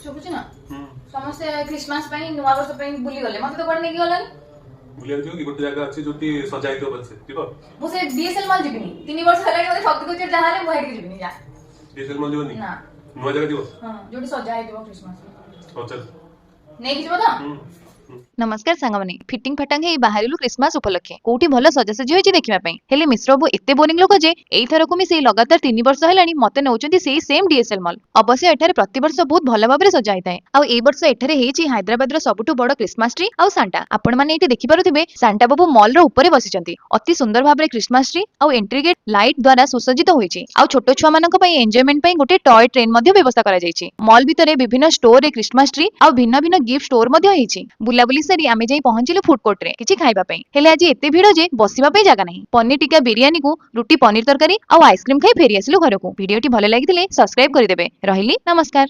शुभुची ना समस्त क्रिसमस पे नुआ वर्ष पे बुली गले मते तो कोड नेकी गलानी बुलिया जो कि गोटे जगह अछि जोटी सजाई तो बलसे जीव मु से डीएसएल मॉल जिबिनी 3 वर्ष हलानी मते ठक दो जहां ले मु हेड जिबिनी जा डीएसएल मॉल जीवनी ना नुआ जगह जीव हां जोटी सजा हेतिबो क्रिसमस हो चल नेकी जिबो तो नमस्कार सांगमाने फिटिंग फाटांग हेई बाहरिलु क्रिसमस उपलक्षे कोठी भल सजासजी होईची देखिबा पई हेले मिश्र बाबू एते बोरिंग लोक जे एई थरकु मी सेई लगातार 3 वर्ष हेलानी मते नउचंती सेई सेम डीएसएल मॉल अवश्य एठारे प्रति वर्ष बहुत भल भाबरे सजा हिताए आ एई वर्ष एठारे हेईची हैदराबाद रो सबुठु बड़ क्रिसमस ट्री आ सांता आपण माने एठी देखि पारुथिबे सांता बाबू मॉल रो ऊपरे बसिचंती अति सुंदर भाबरे क्रिसमस ट्री आ एंट्री गेट लाइट द्वारा सुसज्जित होईची आ छोटो छुआ मानक पई एन्जॉयमेंट पई गोटे टॉय ट्रेन मध्ये व्यवस्था करा जाईची मॉल भितरे विभिन्न स्टोर रे क्रिसमस ट्री आ भिन्न भिन्न गिफ्ट स्टोर मध्ये होईची बुलाबुली सरी आमे जाई पहुंचिलु फूड कोर्ट रे किछि खाइबा पई हेले आज एते भीड़ जे बसिबा पई जागा नाही पनीर टिक्का बिरयानी को रुटी पनीर तरकारी आ आइसक्रीम खाई फेरी आसिलु घरको वीडियोटी भले लागिथिले सब्सक्राइब करिदेबे रहिली नमस्कार।